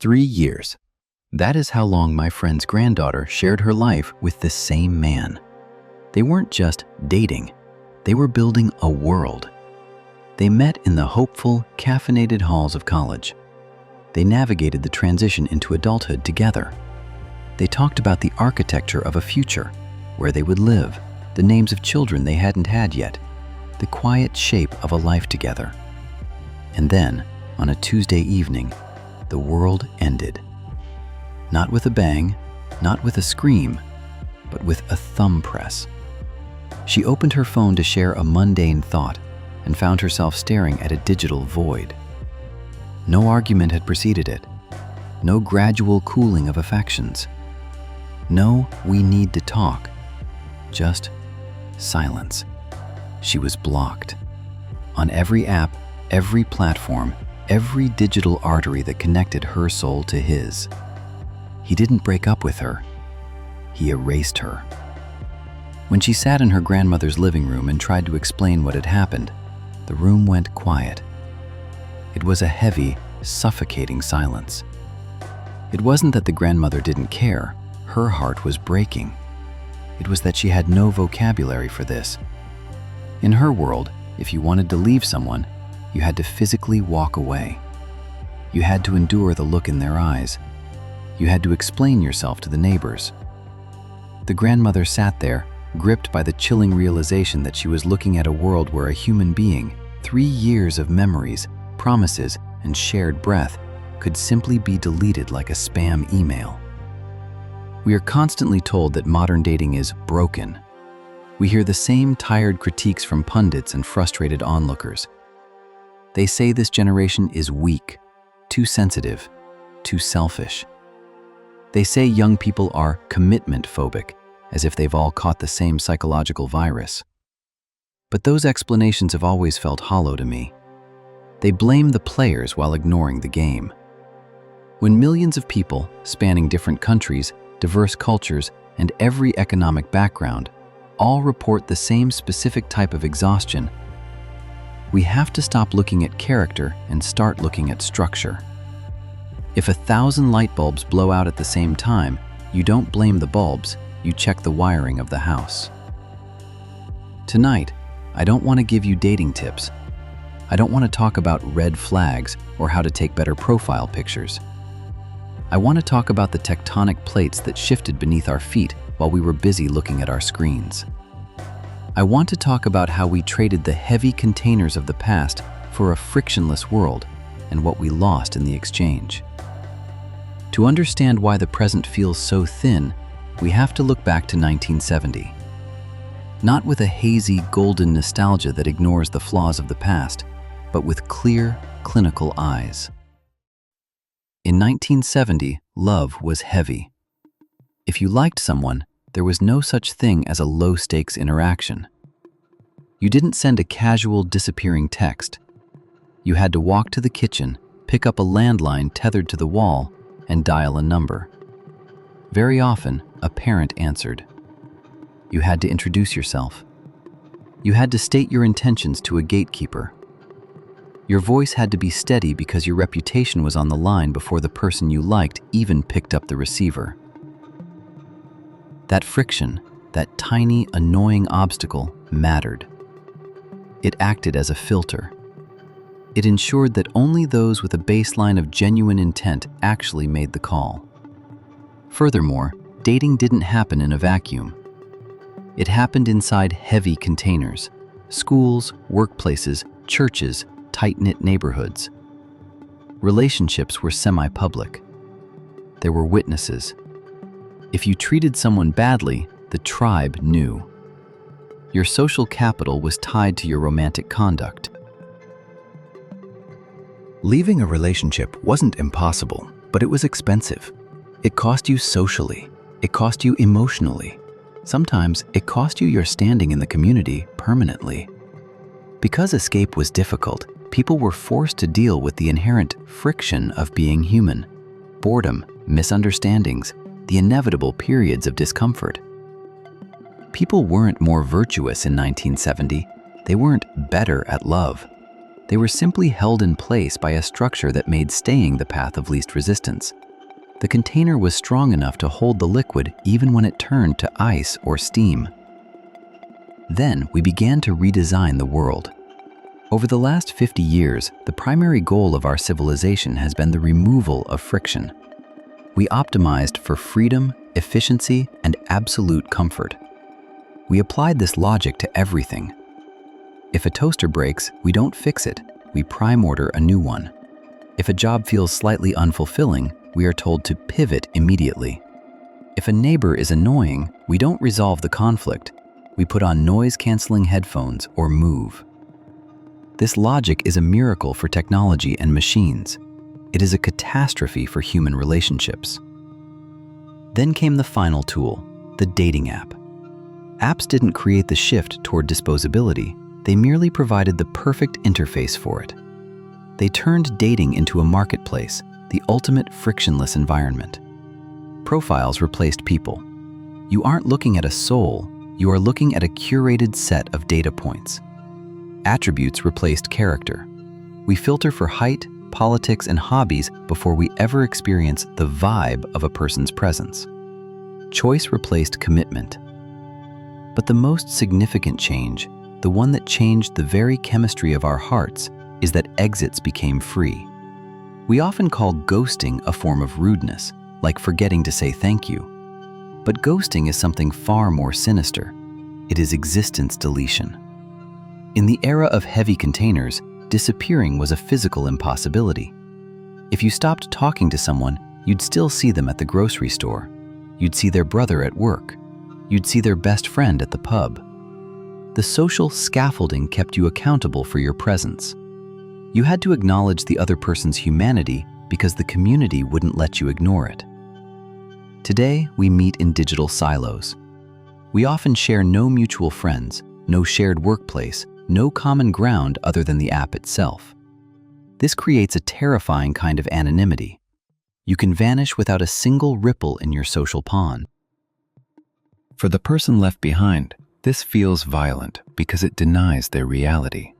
3 years. That is how long my friend's granddaughter shared her life with the same man. They weren't just dating, they were building a world. They met in the hopeful, caffeinated halls of college. They navigated the transition into adulthood together. They talked about the architecture of a future, where they would live, the names of children they hadn't had yet, the quiet shape of a life together. And then, on a Tuesday evening, the world ended. Not with a bang, not with a scream, but with a thumb press. She opened her phone to share a mundane thought and found herself staring at a digital void. No argument had preceded it. No gradual cooling of affections. No, we need to talk. Just silence. She was blocked. On every app, every platform, every digital artery that connected her soul to his. He didn't break up with her. He erased her. When she sat in her grandmother's living room and tried to explain what had happened, the room went quiet. It was a heavy, suffocating silence. It wasn't that the grandmother didn't care. Her heart was breaking. It was that she had no vocabulary for this. In her world, if you wanted to leave someone, you had to physically walk away. You had to endure the look in their eyes. You had to explain yourself to the neighbors. The grandmother sat there, gripped by the chilling realization that she was looking at a world where a human being, 3 years of memories, promises, and shared breath, could simply be deleted like a spam email. We are constantly told that modern dating is broken. We hear the same tired critiques from pundits and frustrated onlookers. They say this generation is weak, too sensitive, too selfish. They say young people are commitment phobic, as if they've all caught the same psychological virus. But those explanations have always felt hollow to me. They blame the players while ignoring the game. When millions of people, spanning different countries, diverse cultures, and every economic background, all report the same specific type of exhaustion, we have to stop looking at character and start looking at structure. If 1,000 light bulbs blow out at the same time, you don't blame the bulbs, you check the wiring of the house. Tonight, I don't want to give you dating tips. I don't want to talk about red flags or how to take better profile pictures. I want to talk about the tectonic plates that shifted beneath our feet while we were busy looking at our screens. I want to talk about how we traded the heavy containers of the past for a frictionless world and what we lost in the exchange. To understand why the present feels so thin, we have to look back to 1970. Not with a hazy, golden nostalgia that ignores the flaws of the past, but with clear, clinical eyes. In 1970, love was heavy. If you liked someone, there was no such thing as a low-stakes interaction. You didn't send a casual, disappearing text. You had to walk to the kitchen, pick up a landline tethered to the wall, and dial a number. Very often, a parent answered. You had to introduce yourself. You had to state your intentions to a gatekeeper. Your voice had to be steady because your reputation was on the line before the person you liked even picked up the receiver. That friction, that tiny, annoying obstacle, mattered. It acted as a filter. It ensured that only those with a baseline of genuine intent actually made the call. Furthermore, dating didn't happen in a vacuum. It happened inside heavy containers: schools, workplaces, churches, tight-knit neighborhoods. Relationships were semi-public. There were witnesses. If you treated someone badly, the tribe knew. Your social capital was tied to your romantic conduct. Leaving a relationship wasn't impossible, but it was expensive. It cost you socially. It cost you emotionally. Sometimes it cost you your standing in the community permanently. Because escape was difficult, people were forced to deal with the inherent friction of being human: boredom, misunderstandings, the inevitable periods of discomfort. People weren't more virtuous in 1970. They weren't better at love. They were simply held in place by a structure that made staying the path of least resistance. The container was strong enough to hold the liquid even when it turned to ice or steam. Then we began to redesign the world. Over the last 50 years, the primary goal of our civilization has been the removal of friction. We optimized for freedom, efficiency, and absolute comfort. We applied this logic to everything. If a toaster breaks, we don't fix it, we prime order a new one. If a job feels slightly unfulfilling, we are told to pivot immediately. If a neighbor is annoying, we don't resolve the conflict, we put on noise-canceling headphones or move. This logic is a miracle for technology and machines. It is a catastrophe for human relationships. Then came the final tool, the dating app. Apps didn't create the shift toward disposability, they merely provided the perfect interface for it. They turned dating into a marketplace, the ultimate frictionless environment. Profiles replaced people. You aren't looking at a soul, you are looking at a curated set of data points. Attributes replaced character. We filter for height, politics, and hobbies before we ever experience the vibe of a person's presence. Choice replaced commitment. But the most significant change, the one that changed the very chemistry of our hearts, is that exits became free. We often call ghosting a form of rudeness, like forgetting to say thank you. But ghosting is something far more sinister. It is existence deletion. In the era of heavy containers, disappearing was a physical impossibility. If you stopped talking to someone, you'd still see them at the grocery store. You'd see their brother at work. You'd see their best friend at the pub. The social scaffolding kept you accountable for your presence. You had to acknowledge the other person's humanity because the community wouldn't let you ignore it. Today, we meet in digital silos. We often share no mutual friends, no shared workplace, no common ground other than the app itself. This creates a terrifying kind of anonymity. You can vanish without a single ripple in your social pond. For the person left behind, this feels violent because it denies their reality.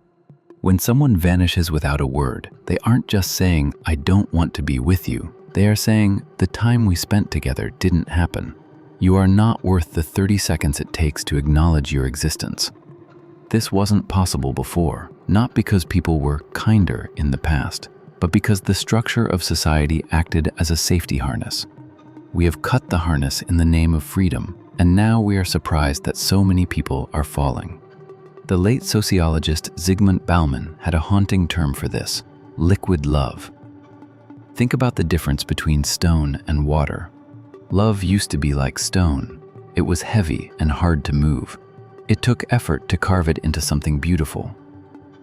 When someone vanishes without a word, they aren't just saying, "I don't want to be with you." They are saying, "The time we spent together didn't happen. You are not worth the 30 seconds it takes to acknowledge your existence." This wasn't possible before, not because people were kinder in the past, but because the structure of society acted as a safety harness. We have cut the harness in the name of freedom, and now we are surprised that so many people are falling. The late sociologist Zygmunt Bauman had a haunting term for this: liquid love. Think about the difference between stone and water. Love used to be like stone. It was heavy and hard to move. It took effort to carve it into something beautiful.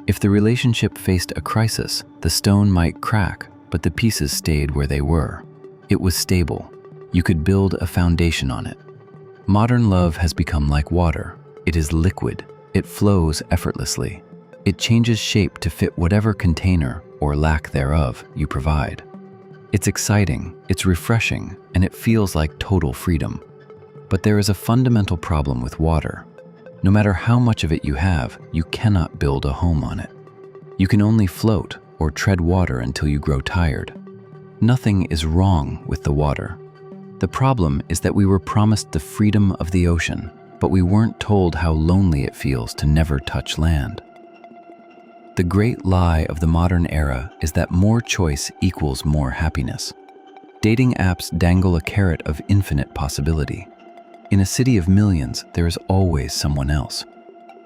If the relationship faced a crisis, the stone might crack, but the pieces stayed where they were. It was stable. You could build a foundation on it. Modern love has become like water. It is liquid. It flows effortlessly. It changes shape to fit whatever container, or lack thereof, you provide. It's exciting, it's refreshing, and it feels like total freedom. But there is a fundamental problem with water. No matter how much of it you have, you cannot build a home on it. You can only float or tread water until you grow tired. Nothing is wrong with the water. The problem is that we were promised the freedom of the ocean, but we weren't told how lonely it feels to never touch land. The great lie of the modern era is that more choice equals more happiness. Dating apps dangle a carrot of infinite possibility. In a city of millions, there is always someone else.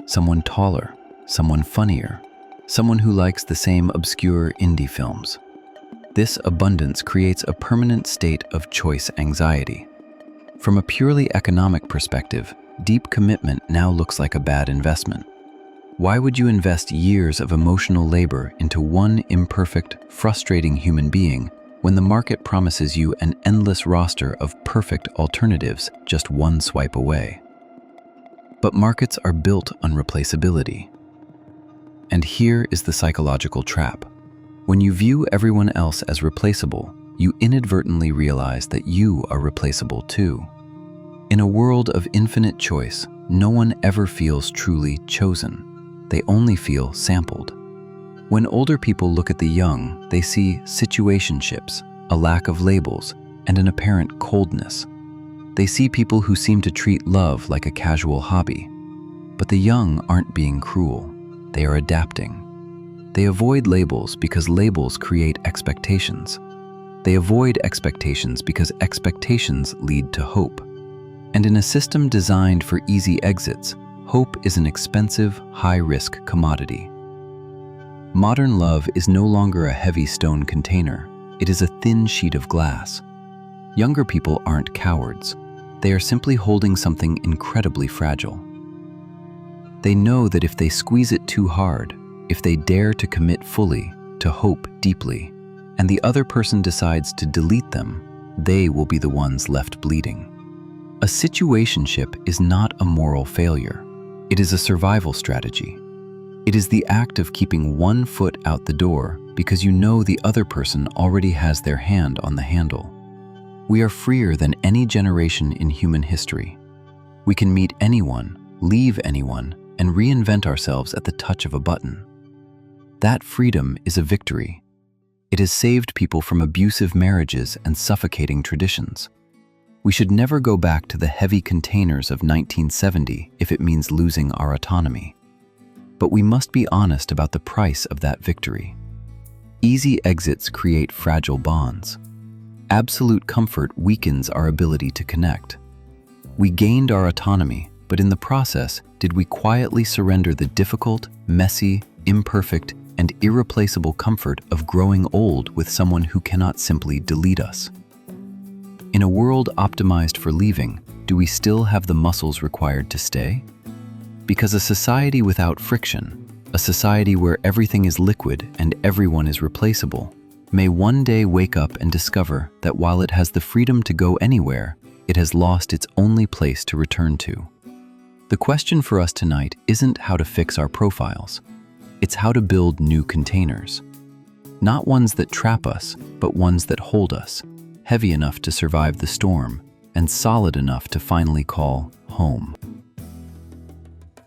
Someone taller, someone funnier, someone who likes the same obscure indie films. This abundance creates a permanent state of choice anxiety. From a purely economic perspective, deep commitment now looks like a bad investment. Why would you invest years of emotional labor into one imperfect, frustrating human being when the market promises you an endless roster of perfect alternatives just one swipe away? But markets are built on replaceability. And here is the psychological trap. When you view everyone else as replaceable, you inadvertently realize that you are replaceable too. In a world of infinite choice, no one ever feels truly chosen. They only feel sampled. When older people look at the young, they see situationships, a lack of labels, and an apparent coldness. They see people who seem to treat love like a casual hobby. But the young aren't being cruel. They are adapting. They avoid labels because labels create expectations. They avoid expectations because expectations lead to hope. And in a system designed for easy exits, hope is an expensive, high-risk commodity. Modern love is no longer a heavy stone container. It is a thin sheet of glass. Younger people aren't cowards. They are simply holding something incredibly fragile. They know that if they squeeze it too hard, if they dare to commit fully, to hope deeply, and the other person decides to delete them, they will be the ones left bleeding. A situationship is not a moral failure. It is a survival strategy. It is the act of keeping one foot out the door because you know the other person already has their hand on the handle. We are freer than any generation in human history. We can meet anyone, leave anyone, and reinvent ourselves at the touch of a button. That freedom is a victory. It has saved people from abusive marriages and suffocating traditions. We should never go back to the heavy containers of 1970 if it means losing our autonomy. But we must be honest about the price of that victory. Easy exits create fragile bonds. Absolute comfort weakens our ability to connect. We gained our autonomy, but in the process, did we quietly surrender the difficult, messy, imperfect, and irreplaceable comfort of growing old with someone who cannot simply delete us? In a world optimized for leaving, do we still have the muscles required to stay? Because a society without friction, a society where everything is liquid and everyone is replaceable, may one day wake up and discover that while it has the freedom to go anywhere, it has lost its only place to return to. The question for us tonight isn't how to fix our profiles. It's how to build new containers. Not ones that trap us, but ones that hold us, heavy enough to survive the storm and solid enough to finally call home.